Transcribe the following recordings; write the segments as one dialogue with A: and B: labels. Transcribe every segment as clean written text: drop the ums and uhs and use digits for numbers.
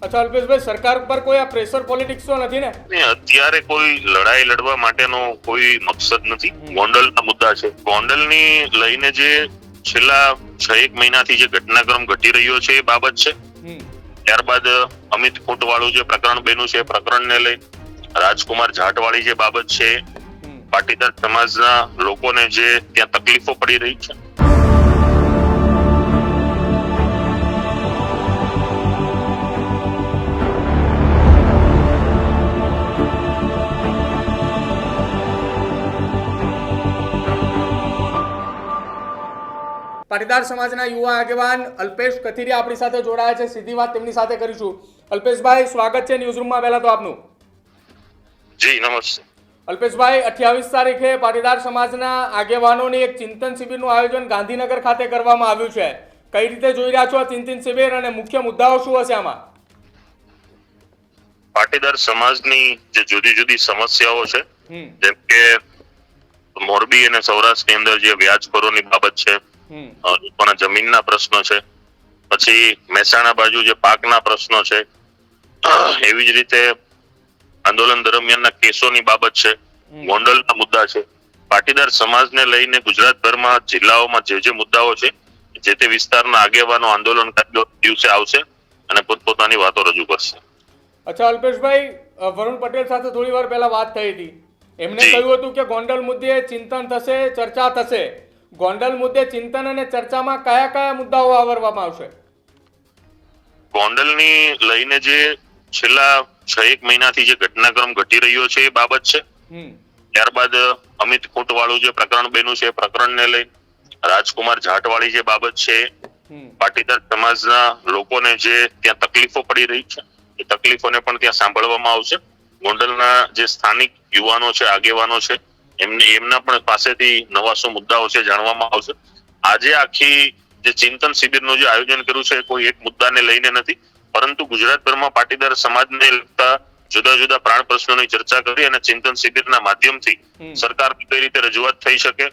A: अच्छा अल्पेशભાઈ, સરકાર પર કોઈ આ પ્રેશર પોલિટિક્સ તો નથી ને?
B: અત્યારે કોઈ લડાઈ લડવા માટેનો કોઈ મકસદ નથી. ગોંડલના મુદ્દા છે. ગોંડલની લઈને જે છેલ્લા 6-1 મહિનાથી જે ઘટનાક્રમ ઘટી રહ્યો છે એ બાબત છે. ત્યારબાદ અમિત ખૂંટવાળું જે પ્રકરણ બન્યું છે એ પ્રકરણને લઈ રાજકુમાર જાટવાળી જે બાબત છે, પાટીદાર સમાજના લોકોને જે ત્યાં તકલીફો પડી રહી છે.
A: પાટીદાર સમાજના યુવા આગેવાન અલ્પેશ કથિરિયા આપણી સાથે જોડાયા છે. સીધી વાત તેમની સાથે કરીશું. અલ્પેશભાઈ, સ્વાગત છે ન્યૂઝરૂમમાં. પહેલા તો આપનું.
B: જી નમસ્તે.
A: અલ્પેશભાઈ, 28 તારીખે પાટીદાર સમાજના આગેવાનોની એક ચિંતન શિબિરનું આયોજન ગાંધીનગર ખાતે કરવામાં આવ્યું છે. કઈ રીતે જોઈ રહ્યા છો આ ચિંતન શિબિર અને મુખ્ય મુદ્દાઓ શું હશે આમાં?
B: પાટીદાર સમાજની જે જુદી જુદી સમસ્યાઓ છે, જેમ કે મોરબી અને સૌરાષ્ટ્રની અંદર જે વ્યાજખોરોની બાબત છે, લોકોના જમીનના પ્રશ્નો છે, પછી મહેસાણા બાજુ જે પાકના પ્રશ્નો છે, એવી જ રીતે આંદોલન દરમિયાનના કેસોની બાબત છે, ગોંડલના મુદ્દા છે. પાટીદાર સમાજને લઈને ગુજરાતભરમાં જિલ્લાઓમાં જે મુદ્દાઓ છે, જે તે વિસ્તારના આગેવાનો આંદોલન દિવસે આવશે અને પોતપોતાની વાતો રજૂ કરશે.
A: અચ્છા અલ્પેશભાઈ, વરુણ પટેલ સાથે થોડી વાર પહેલા વાત થઈ હતી. એમને કહ્યું હતું કે ગોંડલ મુદ્દે ચિંતન થશે, ચર્ચા થશે. ગોંડલ મુદ્દે ચિંતન અને ચર્ચામાં કયા કયા મુદ્દાઓ આવરવામાં આવશે?
B: ગોંડલની લઈને જે છેલ્લા 6-1 મહિનાથી જે ઘટનાક્રમ ઘટી રહ્યો છે એ બાબત છે. ત્યારબાદ અમિત ખૂંટવાળું જે પ્રકરણ બન્યું છે એ પ્રકરણને લઈ રાજકુમાર જાટવાળી જે બાબત છે, પાટીદાર સમાજના લોકોને જે ત્યાં તકલીફો પડી રહી છે એ તકલીફોને પણ ત્યાં સાંભળવામાં આવશે. ગોંડલના જે સ્થાનિક યુવાનો છે, આગેવાનો છે, એમના પણ પાસેથી નવા શું મુદ્દાઓ છે જાણવામાં આવશે. આજે આખી જે ચિંતન શિબિરનું જે આયોજન કર્યું છે કોઈ એક મુદ્દાને લઈને નથી, પરંતુ ગુજરાતભરમાં પાટીદાર સમાજને લગતા જુદા જુદા પ્રાણ પ્રશ્નોની ચર્ચા કરી અને ચિંતન શિબિરના માધ્યમથી સરકાર કઈ રીતે રજૂઆત થઈ શકે,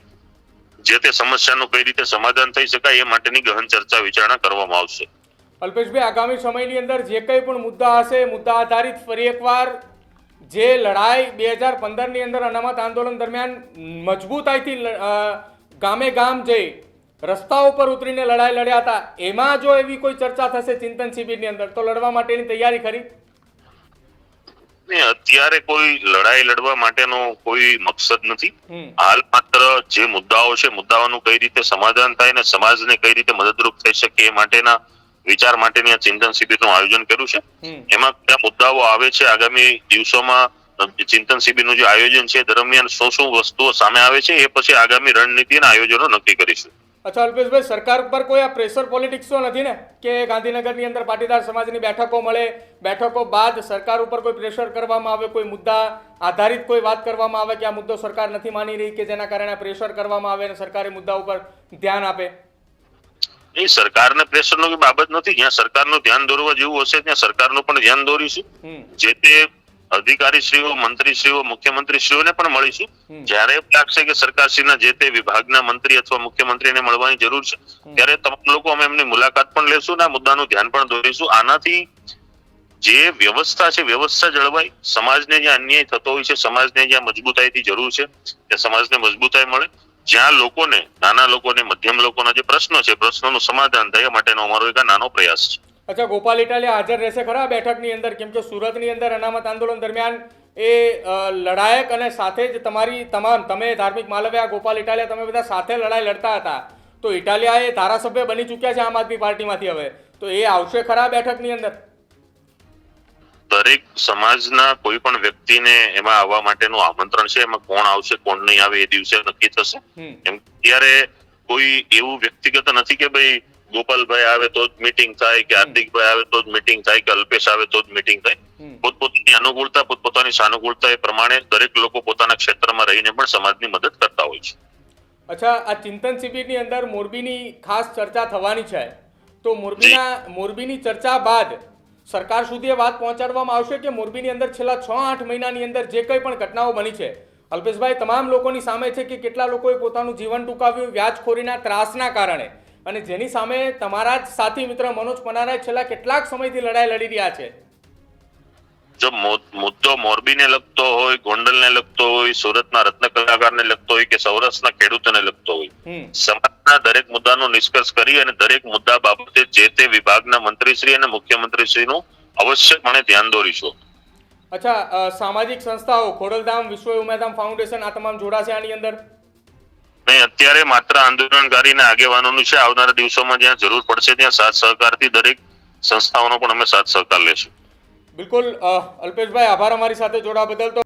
B: જે તે સમસ્યાનું કઈ રીતે સમાધાન થઈ શકાય એ માટેની ગહન ચર્ચા વિચારણા કરવામાં આવશે.
A: અલ્પેશભાઈ, આગામી સમયની અંદર જે કંઈ પણ મુદ્દા હશે, મુદ્દા આધારિત ફરી એકવાર જે લડાઈ 2015ની અંદર અનામત આંદોલન દરમિયાન મજબૂતાઈથી ગામે ગામ જઈ રસ્તાઓ પર ઉતરીને લડાઈ લડ્યા હતા, એમાં જો એવી કોઈ ચર્ચા થશે ચિંતન શિબિરની અંદર, તો લડવા માટેની તૈયારી ખરી?
B: અત્યારે કોઈ લડાઈ લડવા માટેનો કોઈ મકસદ નથી. હાલ માત્ર જે મુદ્દાઓ છે, મુદ્દાઓનું કઈ રીતે સમાધાન થાય અને સમાજને કઈ રીતે મદદરૂપ થઈ શકે એ માટેના વિચાર માટેની આ ચિંતન શિબિરનું આયોજન કર્યું છે. એમાં કયા મુદ્દાઓ આવે છે, આગામી દિવસોમાં ચિંતન શિબિરનું જે આયોજન છે દરમિયાન શું શું વસ્તુઓ સામે આવે છે, એ પછી આગામી રણનીતિ અને આયોજનો નક્કી કરીશું.
A: અચ્છા અલ્પેશભાઈ, સરકાર પર કોઈ આ પ્રેશર પોલિટિક્સ તો નથી ને કે ગાંધીનગરની અંદર પાટીદાર સમાજની બેઠકો મળે, બેઠકો બાદ સરકાર ઉપર કોઈ પ્રેશર કરવામાં આવે, કોઈ મુદ્દા આધારિત કોઈ વાત કરવામાં આવે કે આ મુદ્દો સરકાર નથી માની રહી, કે જેના કારણે પ્રેશર કરવામાં આવે અને સરકારે મુદ્દા ઉપર ધ્યાન આપે?
B: એ સરકારને પ્રેશરનો કોઈ બાબત નથી. જ્યાં સરકારનું ધ્યાન દોરવા જેવું હશે ત્યાં સરકારનું પણ ધ્યાન દોરીશું. જે તે અધિકારીશ્રીઓ, મંત્રીશ્રીઓ, મુખ્યમંત્રીશ્રીઓને પણ મળીશું. જ્યારે લાગશે કે સરકારશ્રીના જે તે વિભાગના મંત્રી અથવા મુખ્યમંત્રીને મળવાની જરૂર છે, ત્યારે તમામ લોકો અમે એમની મુલાકાત પણ લેશું અને આ મુદ્દાનું ધ્યાન પણ દોરીશું. આનાથી જે વ્યવસ્થા છે, વ્યવસ્થા જળવાય, સમાજને જ્યાં અન્યાય થતો હોય છે, સમાજને જ્યાં મજબૂતાઈથી જરૂર છે ત્યાં સમાજને મજબૂતાઈ મળે. જ્યાં લોકોને, નાના લોકોને, મધ્યમ લોકોના જે પ્રશ્નો છે, પ્રશ્નોનું સમાધાન થાય માટેનો અમારો એક નાનો પ્રયાસ છે.
A: અચ્છા, ગોપાલ ઇટાલિયા હાજર રહેશે ખરા બેઠકની અંદર? કેમ કે સુરતની અંદર અનામત આંદોલન દરમિયાન એ લડાયક અને સાથે જ તમે ધાર્મિક માલવ્યા, ગોપાલ ઇટાલિયા, તમે બધા સાથે લડાઈ લડતા હતા. તો ઇટાલિયા એ ધારાસભ્ય બની ચૂક્યા છે આમ આદમી પાર્ટીમાંથી. હવે તો એ આવશે ખરા બેઠકની અંદર?
B: દરેક સમાજના કોઈ પણ વ્યક્તિને એમાં આવવા માટેનું આમંત્રણ છે. એમાં કોણ આવશે કોણ નહીં આવે એ દિવસે નક્કી થશે. એમ ત્યારે કોઈ એવું વ્યક્તિગત નથી કે ભાઈ ગોપાલભાઈ આવે તો જ મીટિંગ થાય, કે હાર્દિકભાઈ આવે તો જ મીટિંગ થાય, કે અલ્પેશ આવે તો જ મીટિંગ થાય. પોતપોતાની અનુકૂળતા, પોતપોતાની સાનુકૂળતા એ પ્રમાણે દરેક લોકો પોતાના ક્ષેત્રમાં રહીને પણ સમાજની મદદ કરતા હોય છે.
A: અચ્છા, આ ચિંતન શિબિરની અંદર મોરબીની ખાસ ચર્ચા થવાની છે, તો મોરબીની ચર્ચા બાદ સરકાર સુધી એ વાત પહોંચાડવામાં આવશે કે મોરબીની અંદર છેલ્લા 6-8 મહિનાની અંદર જે કંઈ પણ ઘટનાઓ બની છે, અલ્પેશભાઈ, તમામ લોકોની સામે છે કે કેટલા લોકોએ પોતાનું જીવન ટૂંકાવ્યું વ્યાજખોરીના ત્રાસના કારણે, અને જેની સામે તમારા જ સાથી મિત્ર મનોજ પનારા છેલ્લા કેટલાક સમયથી લડાઈ લડી રહ્યા છે,
B: જો મુદ્દો મોરબીને લગતો હોય, ગોંડલને લગતો હોય, સુરતના રત્ન કલાકારને લગતો હોય કે સૌરાષ્ટ્રના ખેડૂતોને લગતો હોય, સમાજના દરેક મુદ્દાનો નિષ્કર્ષ કરી અને દરેક મુદ્દા બાબતે જે તે વિભાગના મંત્રીશ્રી અને મુખ્યમંત્રીશ્રીનું અવશ્યપણે ધ્યાન દોરીશું.
A: અચ્છા, સામાજિક સંસ્થાઓ ખોડલધામ, વિશ્વ ઉમિયાધામ ફાઉન્ડેશન આ તમામ જોડાશે આની અંદર?
B: નહીં, અત્યારે માત્ર આંદોલનકારી અને આગેવાનોનું છે. આવનારા દિવસોમાં જ્યાં જરૂર પડશે ત્યાં સાથ સહકારથી દરેક સંસ્થાઓનો પણ અમે સાથ સહકાર લેશું.
A: બિલકુલ અલ્પેશભાઈ, આભાર અમારી સાથે જોડાવા બદલ. તો